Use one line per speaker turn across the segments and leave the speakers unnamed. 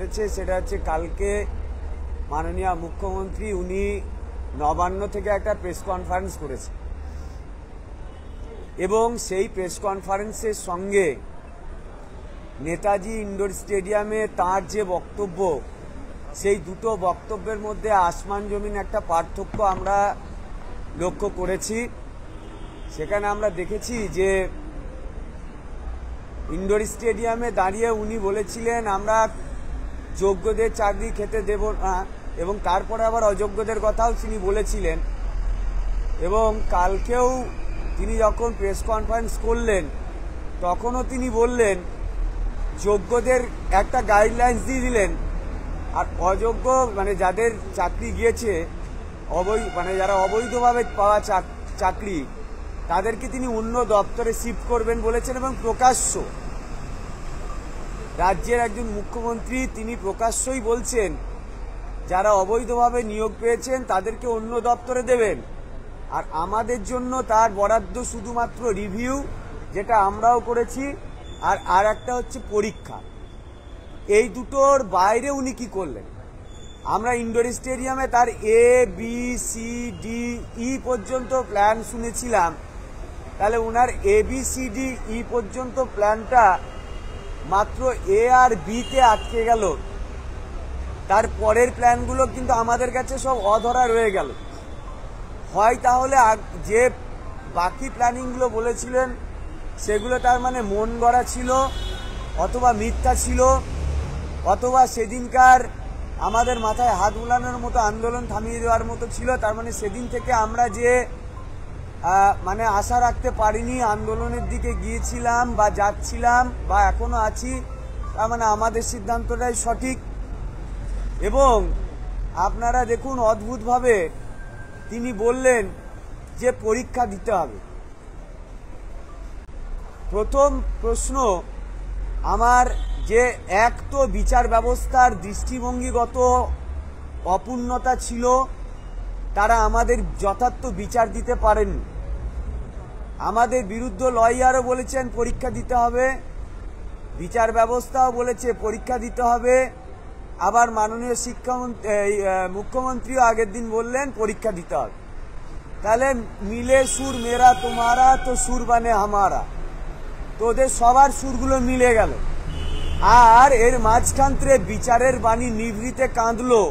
ঘটেছে সেটা হচ্ছে কালকে মাননীয় মুখ্যমন্ত্রী উনি নবান্ন থেকে একটা প্রেস কনফারেন্স করেছে এবং সেই প্রেস কনফারেন্সের সঙ্গে নেতাজি ইন্ডোর স্টেডিয়ামে তার যে বক্তব্য সেই দুটো বক্তব্যের মধ্যে আসমান জমিন একটা পার্থক্য আমরা লক্ষ্য করেছি। সেখানে আমরা দেখেছি যে ইন্ডোর স্টেডিয়ামে দাঁড়িয়ে উনি বলেছিলেন আমরা যোগ্যদের চাকরি খেতে দেব না, এবং তারপরে আবার অযোগ্যদের কথাও তিনি বলেছিলেন। এবং কালকেও তিনি যখন প্রেস কনফারেন্স করলেন তখনও তিনি বললেন যোগ্যদের একটা গাইডলাইন্স দিয়ে দিলেন, আর অযোগ্য মানে যাদের চাকরি গিয়েছে যারা অবৈধভাবে পাওয়া চাকরি তাদেরকে তিনি অন্য দপ্তরে শিফট করবেন বলেছেন। এবং প্রকাশ্য রাজ্যের একজন মুখ্যমন্ত্রী তিনি প্রকাশ্যই বলছেন যারা অবৈধভাবে নিয়োগ পেয়েছেন তাদেরকে অন্য দপ্তরে দেবেন, আর আমাদের জন্য তার বরাদ্দ শুধুমাত্র রিভিউ, যেটা আমরাও করেছি, আর একটা হচ্ছে পরীক্ষা। এই দুটোর বাইরে উনি কি করলেন? আমরা ইন্ডোর স্টেডিয়ামে তার ABCDE পর্যন্ত প্ল্যান শুনেছিলাম, তাহলে ওনার ABCDE পর্যন্ত প্ল্যানটা মাত্র A আর B তে আটকে গেল। তার পরের প্ল্যানগুলো কিন্তু আমাদের কাছে সব অধরা রয়ে গেল। হয় তাহলে যে বাকি প্ল্যানিংগুলো বলেছিলেন সেগুলো তার মানে মন গড়া ছিল, অথবা মিথ্যা ছিল, অথবা সেদিনকার আমাদের মাথায় হাত বুলানোর মতো আন্দোলন থামিয়ে দেওয়ার মতো ছিল। তার মানে সেদিন থেকে আমরা যে আশা রাখতে পারিনি, আন্দোলনের দিকে গিয়েছিলাম বা যাচ্ছিলাম বা এখনো আছি, তার মানে আমাদের সিদ্ধান্তটাই সঠিক। এবং আপনারা দেখুন অদ্ভুতভাবে তিনি বললেন যে পরীক্ষা দিতে হবে। প্রথম প্রশ্ন আমার, যে এক তো বিচার ব্যবস্থার দৃষ্টিভঙ্গিগত অপূর্ণতা ছিল, তারা আমাদের যথার্থ বিচার দিতে পারেননি। আমাদের বিরুদ্ধে লয়ারও বলেছেন পরীক্ষা দিতে হবে, বিচার ব্যবস্থাও বলেছে পরীক্ষা দিতে হবে, আবার মাননীয় মুখ্যমন্ত্রীও আগের দিন বললেন পরীক্ষা দিতে হবে। তাহলে মিলে সুর মেরা তোমারা তো সুর বানে হামারা, তো ওদের সবার সুরগুলো মিলে গেল। আর এর মাঝখান থেকে বিচারের বাণী নিভৃতে কাঁদলো,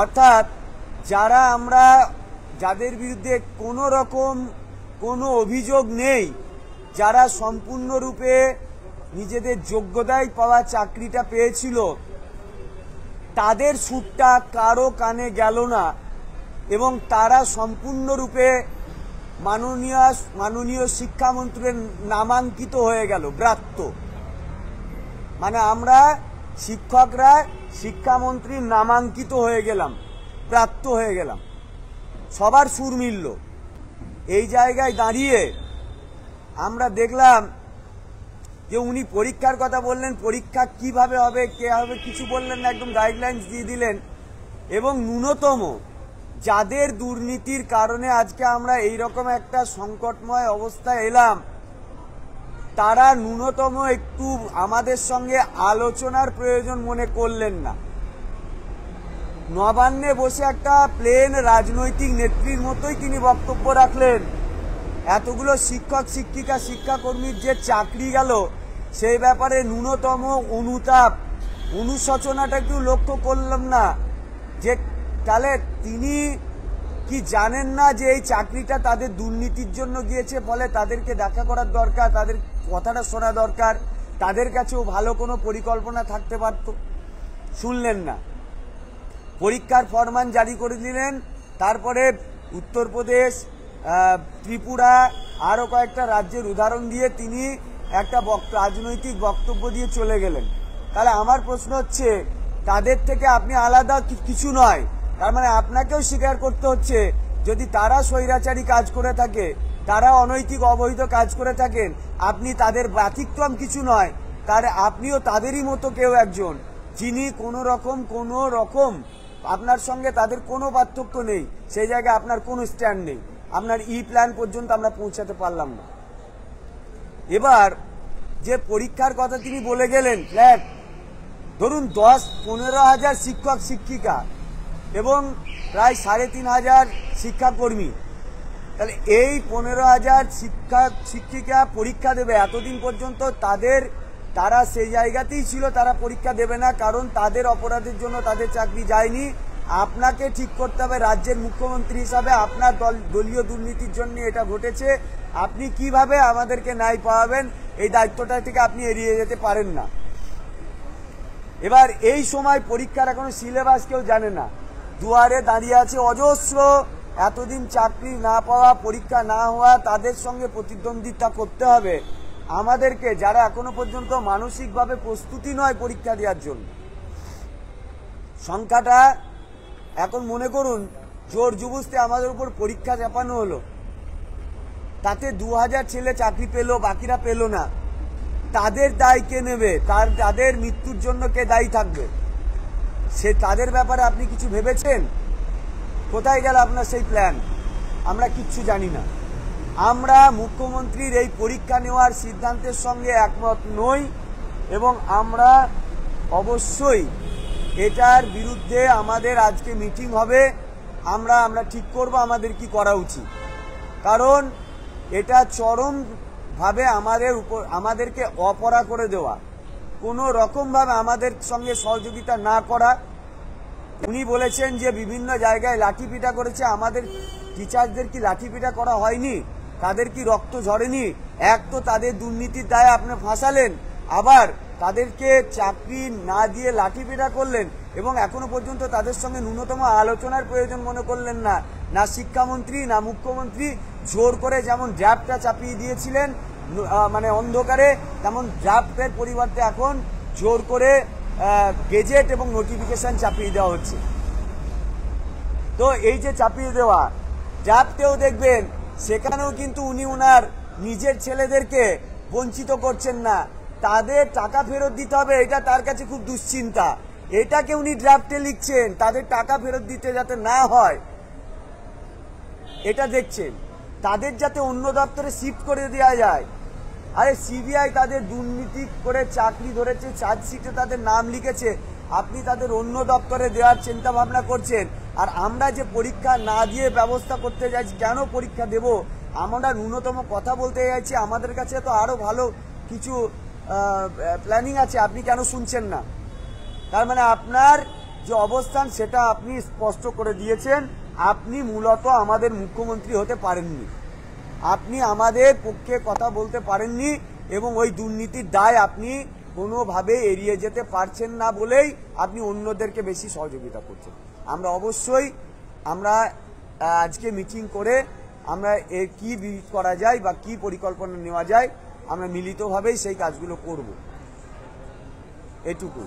অর্থাৎ যাদের বিরুদ্ধে কোনো রকম কোনো অভিযোগ নেই, যারা সম্পূর্ণরূপে নিজেদের যোগ্যতায় পাওয়া চাকরিটা পেয়েছিল, তাদের সুরটা কারো কানে গেল না, এবং তারা সম্পূর্ণরূপে মাননীয় শিক্ষামন্ত্রীর নামাঙ্কিত হয়ে গেল, ব্রাত্য। মানে আমরা শিক্ষকরা শিক্ষামন্ত্রীর নামাঙ্কিত হয়ে গেলাম, প্রাপ্ত হয়ে গেলাম, সবার সুর মিলল। এই জায়গায় দাঁড়িয়ে আমরা দেখলাম যে উনি পরীক্ষার কথা বললেন, পরীক্ষা কিভাবে হবে, কে হবে কিছু বললেন না, একদম গাইডলাইন্স দিয়ে দিলেন। এবং ন্যূনতম যাদের দুর্নীতির কারণে আজকে আমরা এইরকম একটা সংকটময় অবস্থায় এলাম, তারা ন্যূনতম একটু আমাদের সঙ্গে আলোচনার প্রয়োজন মনে করলেন না। নবান্নে বসে একটা প্লেন রাজনৈতিক নেত্রীর মতোই তিনি বক্তব্য রাখলেন। এতগুলো শিক্ষক শিক্ষিকা শিক্ষাকর্মীর যে চাকরি গেল সেই ব্যাপারে ন্যূনতম অনুতাপ অনুশোচনাটা একটু লক্ষ্য করলাম না। যে তাহলে তিনি কি জানেন না যে এই চাকরিটা তাদের দুর্নীতির জন্য গিয়েছে, ফলে তাদেরকে দেখা করার দরকার, তাদের কথাটা শোনা দরকার, তাদের কাছেও ভালো কোনো পরিকল্পনা থাকতে পারত, শুনলেন না। পরীক্ষার ফরমান জারি করে দিলেন, তারপরে উত্তরপ্রদেশ, ত্রিপুরা, আরও কয়েকটা রাজ্যের উদাহরণ দিয়ে তিনি একটা রাজনৈতিক বক্তব্য দিয়ে চলে গেলেন। তাহলে আমার প্রশ্ন হচ্ছে, তাদের থেকে আপনি আলাদা কিছু নয়, তার মানে আপনাকেও স্বীকার করতে হচ্ছে যদি তারা স্বৈরাচারী কাজ করে থাকে, তারা অনৈতিক অবৈধ কাজ করে থাকেন, আপনি তাদের ব্যতিক্রম কিছু নয়, তার আপনিও তাদেরই মতো কেউ একজন, যিনি কোনো রকম আপনার সঙ্গে তাদের কোনো পার্থক্য নেই, সেই জায়গায় আপনার কোনো স্ট্যান্ড নেই। আপনার প্ল্যান পর্যন্ত আমরা পৌঁছাতে পারলাম না। এবার যে পরীক্ষার কথা তিনি বলে গেলেন, ফ্ল্যাট ধরুন 10-15 হাজার শিক্ষক শিক্ষিকা এবং প্রায় 3,500 শিক্ষাকর্মী, তাহলে এই 15,000 শিক্ষক শিক্ষিকা পরীক্ষা দেবে। এতদিন পর্যন্ত তারা সেই জায়গাতেই ছিল, তারা পরীক্ষা দেবে না, কারণ তাদের অপরাধের জন্য তাদের চাকরি যায়নি। আপনাকে ঠিক করতে হবে রাজ্যের মুখ্যমন্ত্রী হিসাবে, আপনার দলীয় দুর্নীতির জন্য এটা ঘটেছে। আপনি কিভাবে আমাদেরকে ন্যায় পাওয়াবেন, এই দায়িত্বটা থেকে আপনি এড়িয়ে যেতে পারেন না। এবার এই সময় পরীক্ষার এখনো সিলেবাস কেউ জানে না, দুয়ারে দাঁড়িয়ে আছে অজস্র এতদিন চাকরি না পাওয়া, পরীক্ষা না হওয়া, তাদের সঙ্গে প্রতিদ্বন্দ্বিতা করতে হবে আমাদেরকে, যারা এখনো পর্যন্ত মানসিকভাবে প্রস্তুতি নয় পরীক্ষা দেওয়ার জন্য। সংখ্যাটা এখন মনে করুন জোর জুবুস্তে আমাদের উপর পরীক্ষা চাপানো হলো, তাতে 2,000 ছেলে চাকরি পেল, বাকিরা পেল না। তাদের দায় কে নেবে? তাদের মৃত্যুর জন্য কে দায়ী থাকবে? তাদের ব্যাপারে আপনি কিছু ভেবেছেন? কোথায় গেল আপনার সেই প্ল্যান? আমরা কিচ্ছু জানি না। আমরা মুখ্যমন্ত্রীর এই পরীক্ষা নেওয়ার সিদ্ধান্তের সঙ্গে একমত নই এবং আমরা অবশ্যই এটার বিরুদ্ধে আমাদের আজকে মিটিং হবে। আমরা ঠিক করব আমাদের কি করা উচিত, কারণ এটা চরমভাবে আমাদেরকে অপরা করে দেওয়া, কোনো রকমভাবে আমাদের সঙ্গে সহযোগিতা না করা। উনি বলেছেন যে বিভিন্ন জায়গায় লাঠিপিটা করেছে, আমাদের টিচারদের কি লাঠিপিটা করা হয়নি? তাদের কি রক্ত ঝরেনি? এক তো তাদের দুর্নীতির দায়ে আপনি ফাঁসালেন, আবার তাদেরকে চাকরি না দিয়ে লাঠিপিটা করলেন এবং এখনো পর্যন্ত তাদের সঙ্গে ন্যূনতম আলোচনার প্রয়োজন মনে করলেন না। না শিক্ষামন্ত্রী না মুখ্যমন্ত্রী, জোর করে যেমন ড্রাফটটা চাপিয়ে দিয়েছিলেন মানে অন্ধকারে, তেমন ড্রাফটের পরিবর্তে এখন জোর করে গেজেট এবং নোটিফিকেশন চাপিয়ে দেওয়া হচ্ছে। তো এই যে চাপিয়ে দেওয়া, ড্রাফটেও দেখবেন সেখানেও কিন্তু উনি ওনার নিজের ছেলেদেরকে বঞ্চিত করছেন না, তাদের টাকা ফেরত দিতে হবে, এটা তার কাছে খুব দুশ্চিন্তা। এটাকে উনি ড্রাফটে লিখছেন, তাদের টাকা ফেরত দিতে যাতে না হয় এটা দেখছেন, তাদের যাতে অন্য দপ্তরে শিফট করে দেওয়া যায়। আরে সিবিআই তাদের দুর্নীতি করে চাকরি ধরেছে, চার্জশিটে তাদের নাম লিখেছে, আপনি তাদের অন্য দপ্তরে দেওয়ার চিন্তা ভাবনা করছেন। আর আমরা যে পরীক্ষা না দিয়ে ব্যবস্থা করতে যাচ্ছি, কেন পরীক্ষা দেব? আমরা ন্যূনতম কথা বলতে চাইছি, আমাদের কাছে তো আরো ভালো কিছু প্ল্যানিং আছে, আপনি কেন শুনছেন না? তার মানে আপনার যে অবস্থান সেটা আপনি স্পষ্ট করে দিয়েছেন, আপনি মূলত আমাদের মুখ্যমন্ত্রী হতে পারেননি, আপনি আমাদের পক্ষে কথা বলতে পারেননি এবং ওই দুর্নীতির দায় আপনি কোনোভাবে এড়িয়ে যেতে পারছেন না বলেই আপনি অন্যদেরকে বেশি সহযোগিতা করছেন। আমরা অবশ্যই আজকে মিটিং করে আমরা এর কি করা যায় বা কি পরিকল্পনা নেওয়া যায়, আমরা মিলিতভাবেই সেই কাজগুলো করব, এটুকু।